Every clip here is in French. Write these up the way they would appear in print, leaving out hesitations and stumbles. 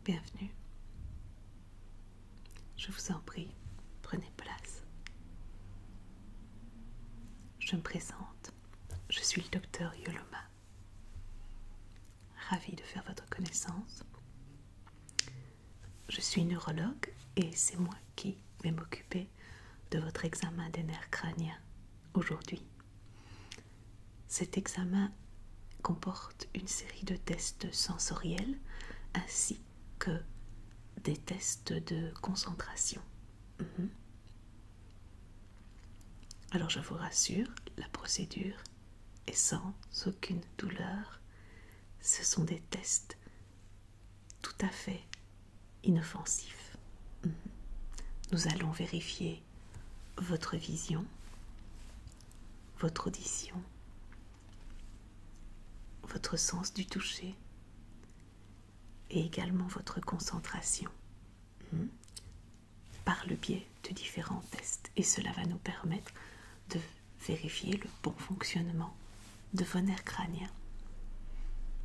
Bienvenue. Je vous en prie, prenez place. Je me présente, je suis le docteur Yoloma. Ravi de faire votre connaissance. Je suis neurologue et c'est moi qui vais m'occuper de votre examen des nerfs crâniens aujourd'hui. Cet examen comporte une série de tests sensoriels ainsi que des tests de concentration. Alors je vous rassure, la procédure est sans aucune douleur. Ce sont des tests tout à fait inoffensifs. Nous allons vérifier votre vision, votre audition, votre sens du toucher et également votre concentration par le biais de différents tests. Et cela va nous permettre de vérifier le bon fonctionnement de vos nerfs crâniens.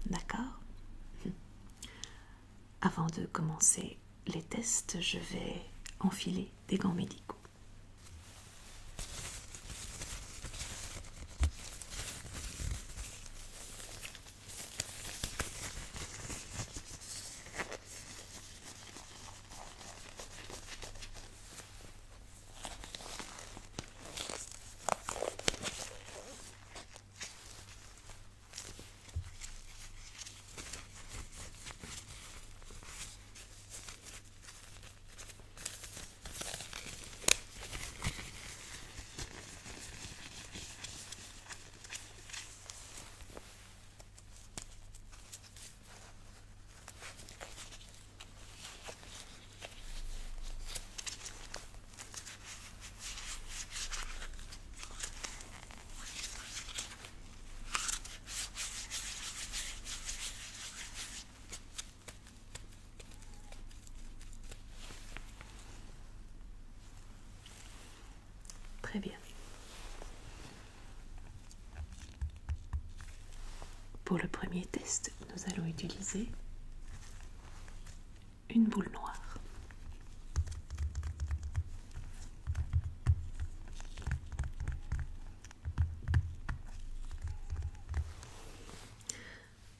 D'accord ? Avant de commencer les tests, je vais enfiler des gants médicaux. Très bien. Pour le premier test, nous allons utiliser une boule noire.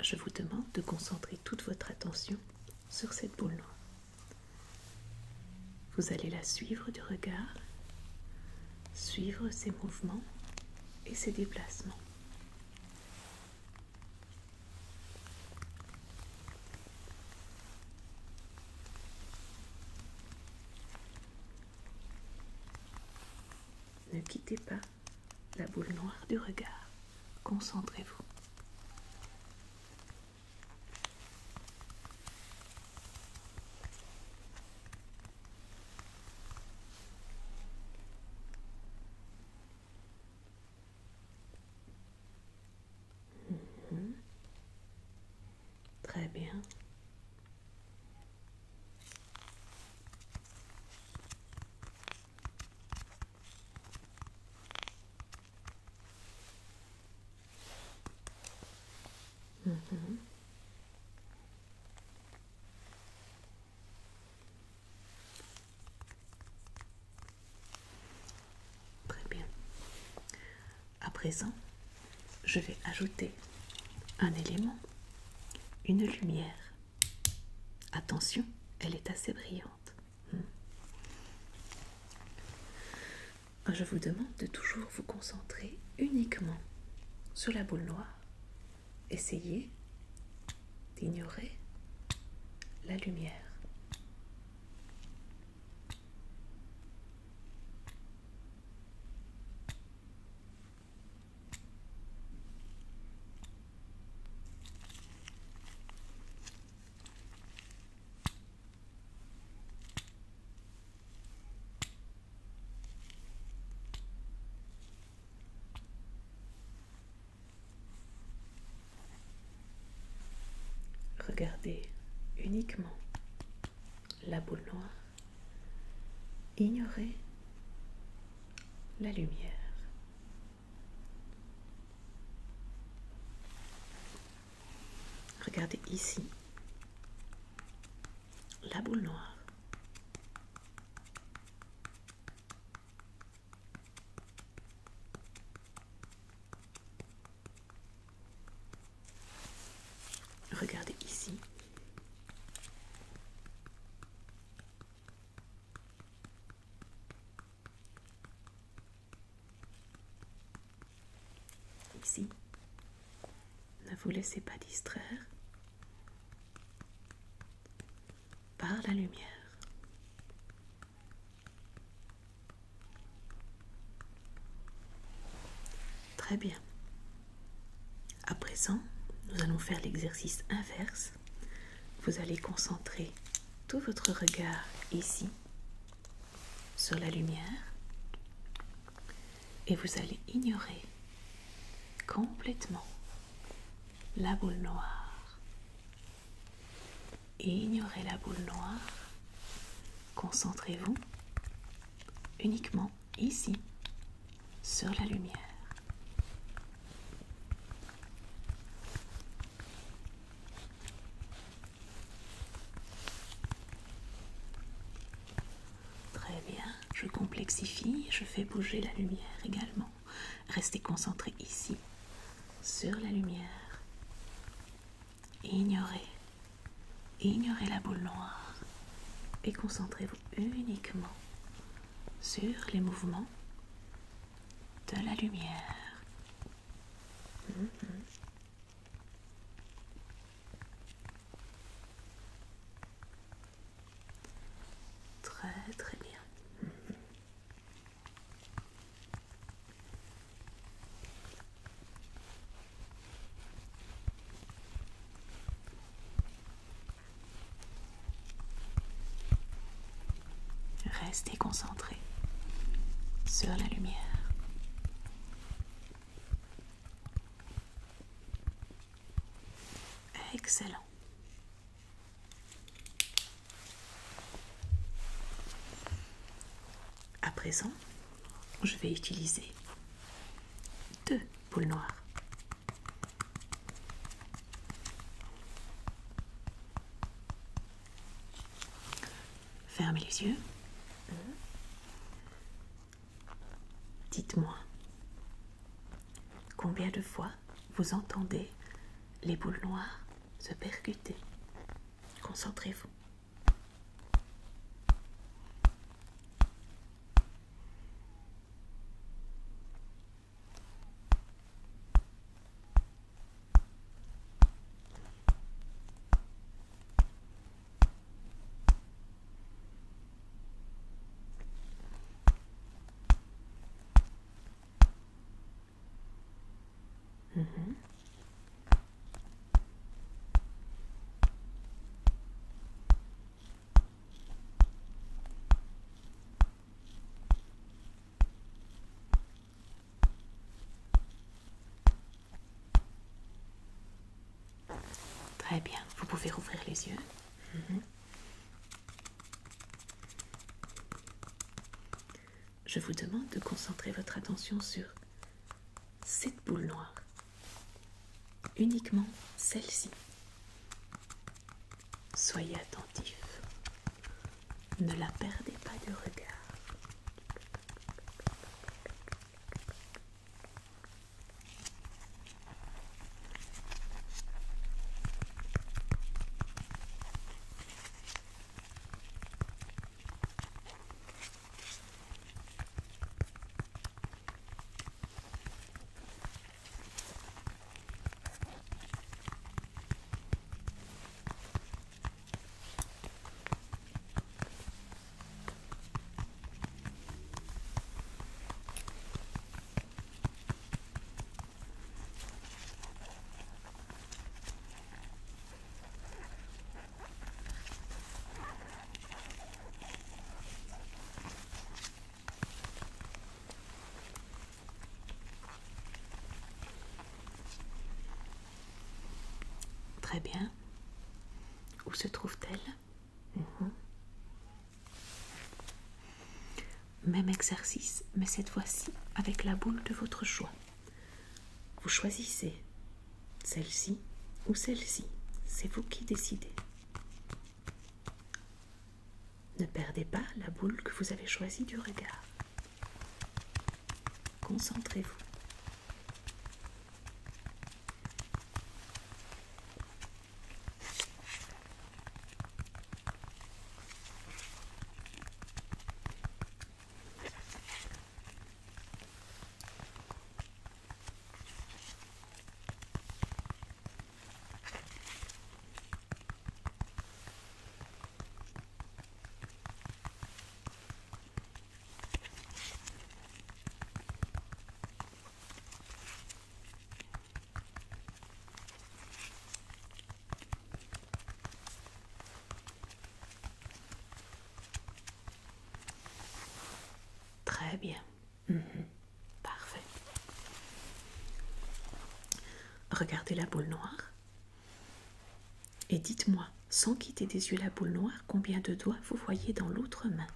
Je vous demande de concentrer toute votre attention sur cette boule noire. Vous allez la suivre du regard, suivre ses mouvements et ses déplacements. Ne quittez pas la boule noire du regard. Concentrez-vous. Très bien. Très bien. À présent, je vais ajouter un élément, une lumière. Attention, elle est assez brillante. Je vous demande de toujours vous concentrer uniquement sur la boule noire. Essayez d'ignorer la lumière. Regardez uniquement la boule noire. Ignorez la lumière. Regardez ici. la boule noire. Regardez ici. Ici. Ne vous laissez pas distraire par la lumière. Très bien. À présent, nous allons faire l'exercice inverse. Vous allez concentrer tout votre regard ici, sur la lumière, et vous allez ignorer complètement la boule noire. Et ignorez la boule noire. Concentrez-vous uniquement ici, sur la lumière. Très bien, je complexifie, je fais bouger la lumière également. Restez concentrés ici, sur la lumière. Ignorez la boule noire et concentrez-vous uniquement sur les mouvements de la lumière. Très très bien. Restez concentrés sur la lumière. Excellent. À présent, je vais utiliser 2 boules noires. Fermez les yeux. Dites-moi, combien de fois vous entendez les boules noires se percuter? Concentrez-vous. Très bien, vous pouvez rouvrir les yeux. Je vous demande de concentrer votre attention sur cette boule noire. Uniquement celle-ci. Soyez attentif. Ne la perdez pas de regard. Très bien. Où se trouve-t-elle? Même exercice, mais cette fois-ci avec la boule de votre choix. Vous choisissez celle-ci ou celle-ci. C'est vous qui décidez. Ne perdez pas la boule que vous avez choisie du regard. Concentrez-vous. Très bien. Parfait. Regardez la boule noire et dites-moi, sans quitter des yeux la boule noire, combien de doigts vous voyez dans l'autre main.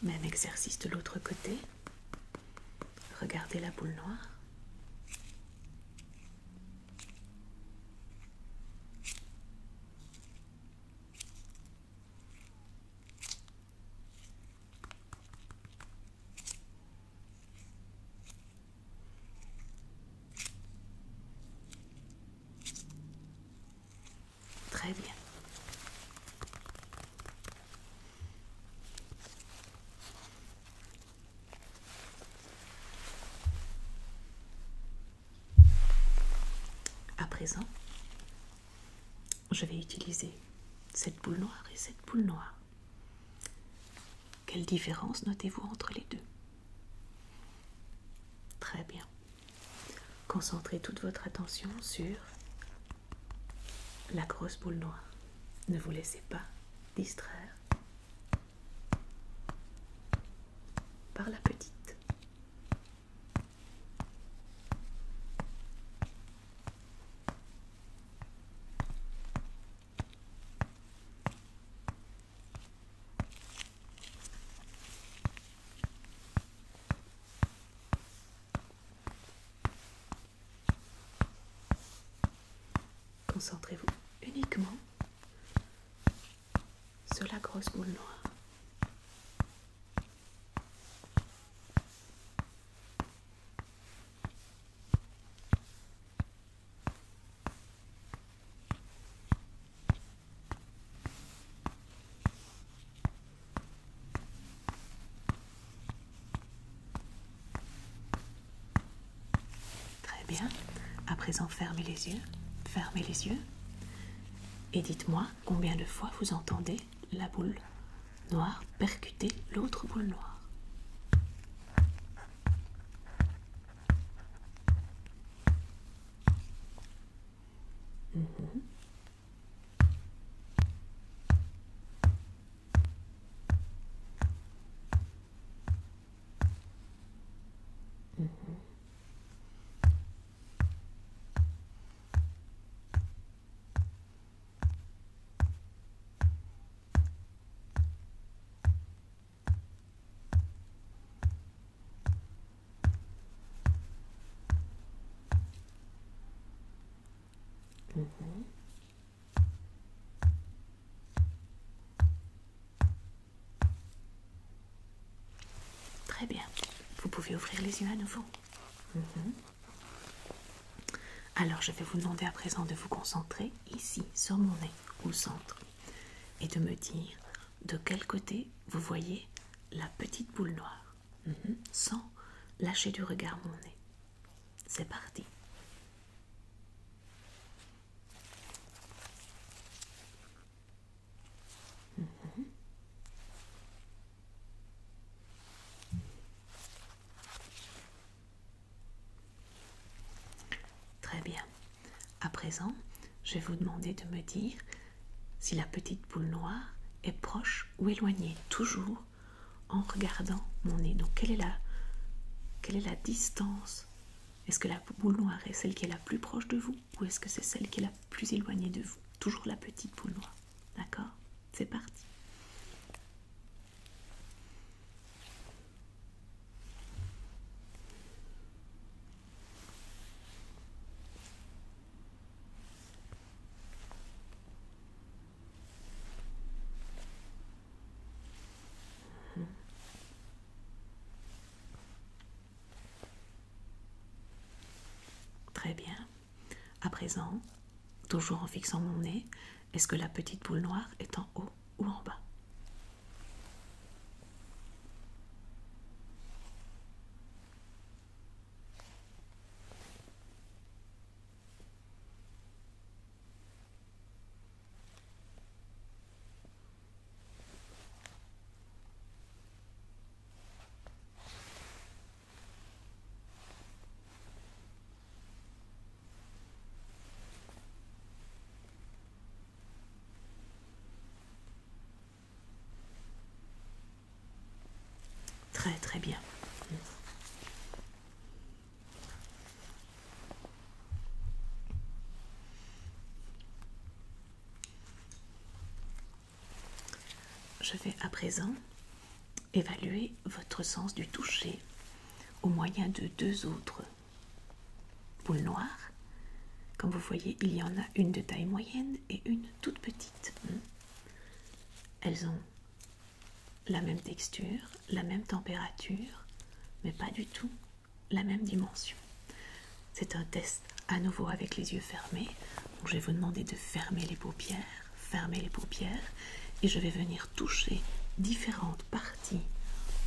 Même exercice de l'autre côté. Regardez la boule noire. Très bien. À présent, je vais utiliser cette boule noire et cette boule noire. Quelle différence notez-vous entre les deux? Très bien. Concentrez toute votre attention sur la grosse boule noire. Ne vous laissez pas distraire par la petite. Concentrez-vous uniquement sur la grosse boule noire. Très bien. À présent, fermez les yeux. Fermez les yeux. Et dites-moi combien de fois vous entendez la boule noire percuter l'autre boule noire. Très bien. Vous pouvez ouvrir les yeux à nouveau. Alors, je vais vous demander à présent de vous concentrer ici, sur mon nez, au centre, et de me dire de quel côté vous voyez la petite boule noire, sans lâcher du regard mon nez. C'est parti. Très bien. À présent, je vais vous demander de me dire si la petite boule noire est proche ou éloignée, toujours en regardant mon nez. Donc, quelle est la distance Est-ce que la boule noire est celle qui est la plus proche de vous ou est-ce que c'est celle qui est la plus éloignée de vous? Toujours la petite boule noire. D'accord? C'est parti. Très bien. À présent, toujours en fixant mon nez, est-ce que la petite boule noire est en haut ou en bas? Très très bien. Je vais à présent évaluer votre sens du toucher au moyen de deux autres boules noires. Comme vous voyez, il y en a une de taille moyenne et une toute petite. Elles ont la même texture, la même température, mais pas du tout la même dimension. C'est un test à nouveau avec les yeux fermés. Donc je vais vous demander de fermer les paupières, et je vais venir toucher différentes parties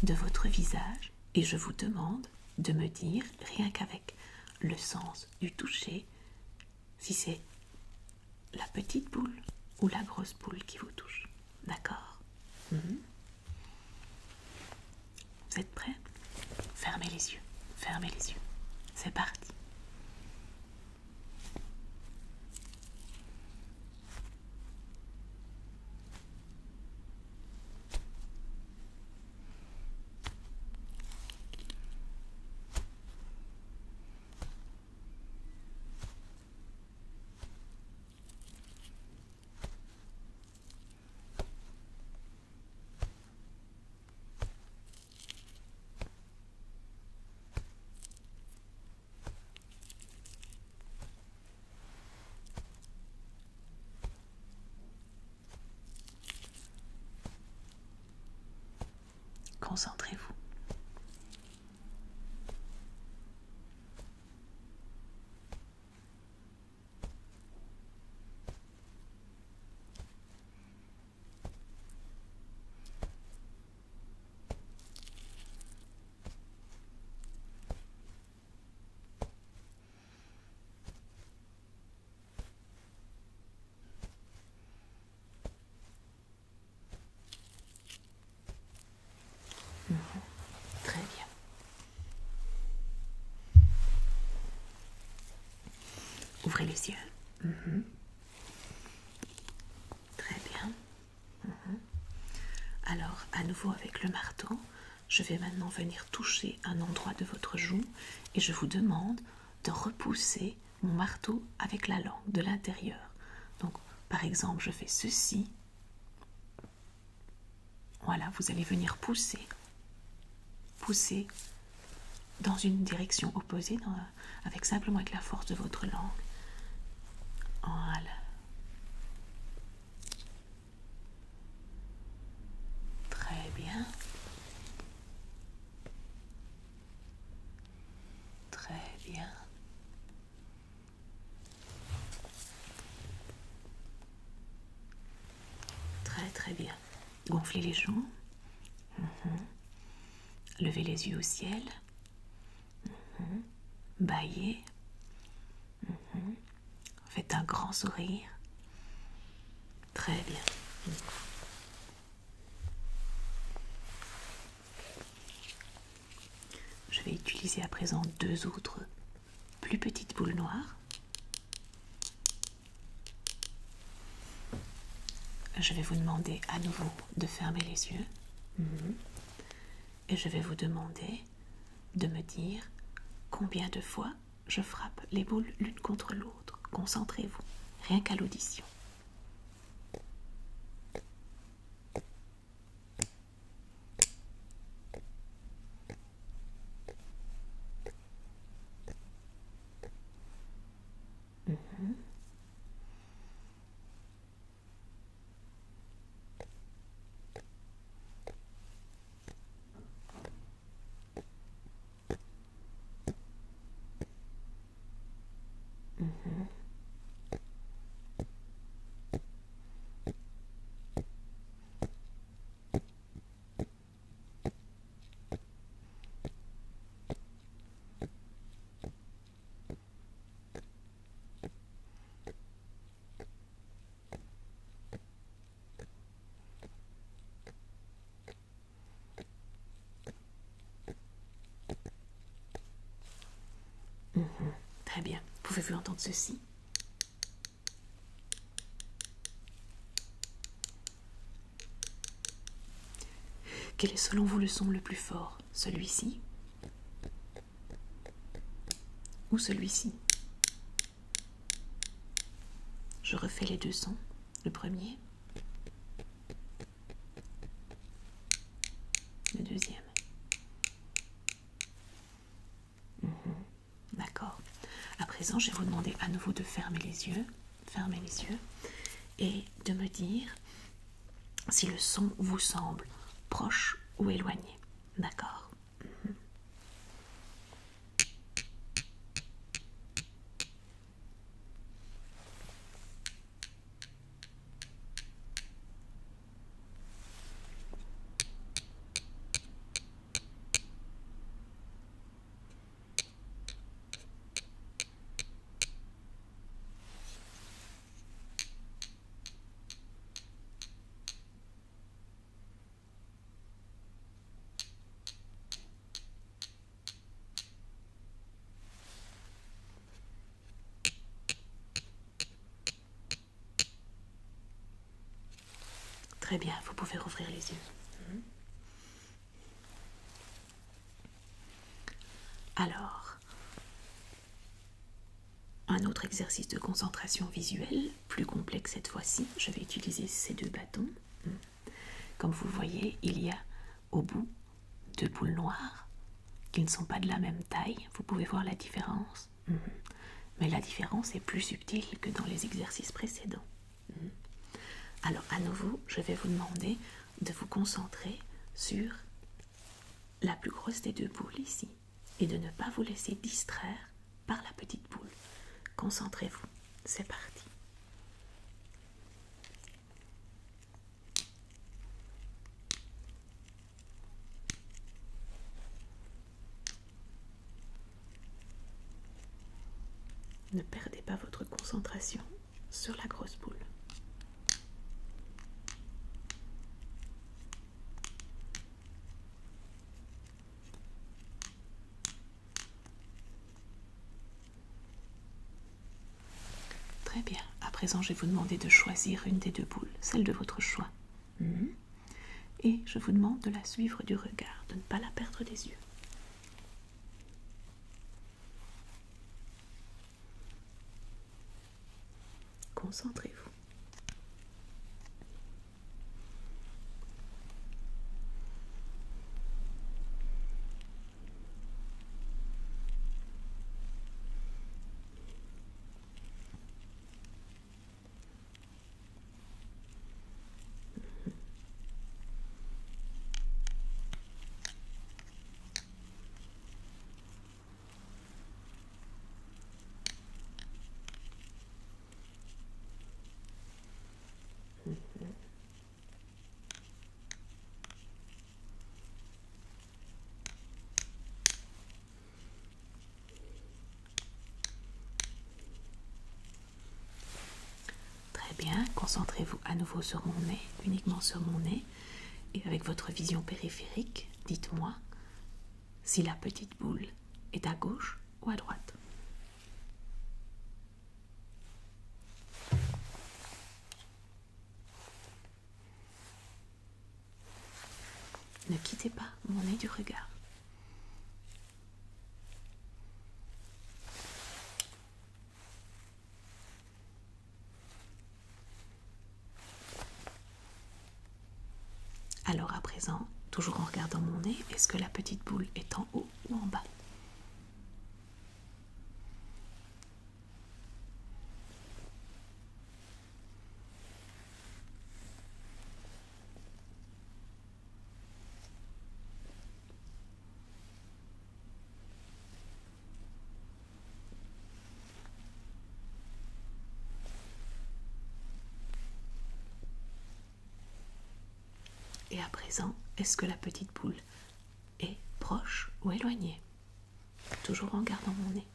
de votre visage et je vous demande de me dire, rien qu'avec le sens du toucher, si c'est la petite boule ou la grosse boule qui vous touche. D'accord? Vous êtes prêts? Fermez les yeux, fermez les yeux. C'est parti. Concentrez-vous. Très bien. Ouvrez les yeux. Très bien. Alors, à nouveau avec le marteau, je vais maintenant venir toucher un endroit de votre joue et je vous demande de repousser mon marteau avec la langue de l'intérieur. Donc, par exemple, je fais ceci. Voilà, vous allez venir pousser dans une direction opposée, avec simplement avec la force de votre langue. Voilà. Très bien. Très bien. Très très bien. Gonflez les joues. Levez les yeux au ciel. Bâillez. Faites un grand sourire. Très bien. Je vais utiliser à présent deux autres plus petites boules noires. Je vais vous demander à nouveau de fermer les yeux. Et je vais vous demander de me dire combien de fois je frappe les boules l'une contre l'autre. Concentrez-vous, rien qu'à l'audition. Très bien. Pouvez-vous entendre ceci? Quel est selon vous le son le plus fort? Celui-ci ou celui-ci? Je refais les deux sons. Le premier, le deuxième. D'accord. À présent, je vais vous demander à nouveau de fermer les yeux. Fermez les yeux et de me dire si le son vous semble proche ou éloigné. D'accord. Très bien, vous pouvez rouvrir les yeux. Alors, un autre exercice de concentration visuelle, plus complexe cette fois-ci. Je vais utiliser ces deux bâtons. Comme vous le voyez, il y a au bout deux boules noires qui ne sont pas de la même taille. Vous pouvez voir la différence. Mais la différence est plus subtile que dans les exercices précédents. Alors, à nouveau, je vais vous demander de vous concentrer sur la plus grosse des deux boules ici et de ne pas vous laisser distraire par la petite boule. Concentrez-vous. C'est parti. Ne perdez pas votre concentration sur la grosse boule. Très bien. À présent, je vais vous demander de choisir une des deux boules, celle de votre choix. Et je vous demande de la suivre du regard, de ne pas la perdre des yeux. Concentrez-vous. Très bien, concentrez-vous à nouveau sur mon nez, uniquement sur mon nez. Et avec votre vision périphérique, dites-moi si la petite boule est à gauche ou à droite. Ne quittez pas mon nez du regard. toujours en regardant mon nez, est-ce que la petite boule est en haut ou en bas? Et à présent, est-ce que la petite boule est proche ou éloignée? Toujours en regardant mon nez.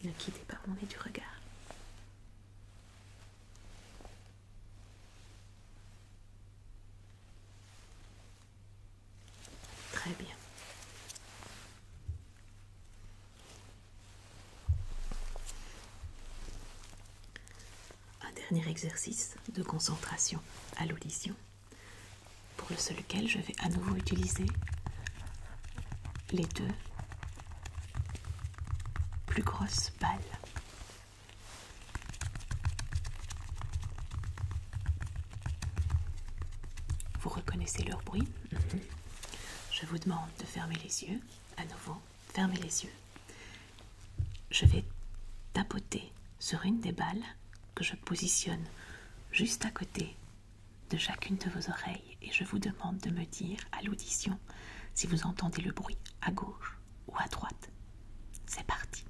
Ne quittez pas mon nez du regard. Très bien. Un dernier exercice de concentration à l'audition, pour lequel je vais à nouveau utiliser les deux plus grosses balles. Vous reconnaissez leur bruit? Je vous demande de fermer les yeux. À nouveau, fermez les yeux. Je vais tapoter sur une des balles que je positionne juste à côté de chacune de vos oreilles et je vous demande de me dire à l'audition si vous entendez le bruit à gauche ou à droite. C'est parti.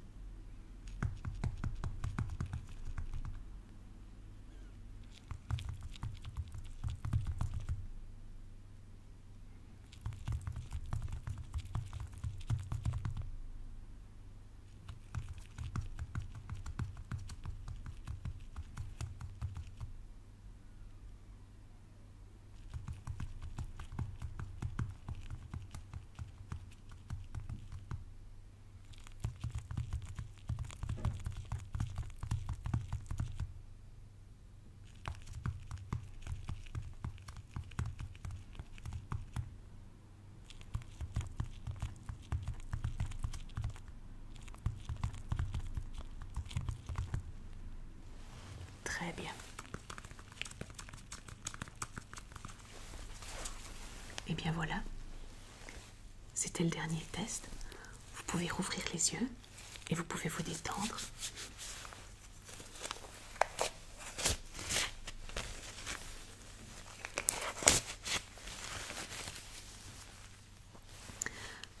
Très bien. Et bien voilà, c'était le dernier test. Vous pouvez rouvrir les yeux et vous pouvez vous détendre.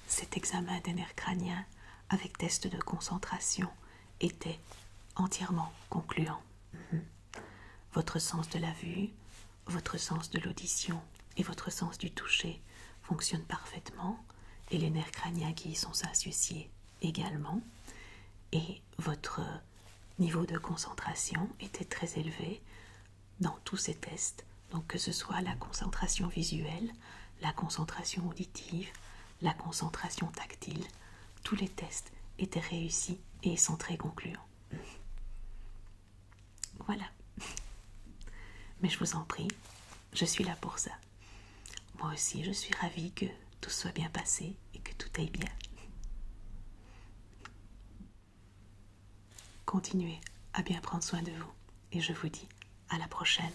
Cet examen des nerfs crâniens avec test de concentration était entièrement concluant. Votre sens de la vue, votre sens de l'audition et votre sens du toucher fonctionnent parfaitement et les nerfs crâniens qui y sont associés également. Et votre niveau de concentration était très élevé dans tous ces tests. Donc que ce soit la concentration visuelle, la concentration auditive, la concentration tactile, tous les tests étaient réussis et sont très concluants. Voilà. Mais je vous en prie, je suis là pour ça. Moi aussi, je suis ravie que tout soit bien passé et que tout aille bien. Continuez à bien prendre soin de vous et je vous dis à la prochaine.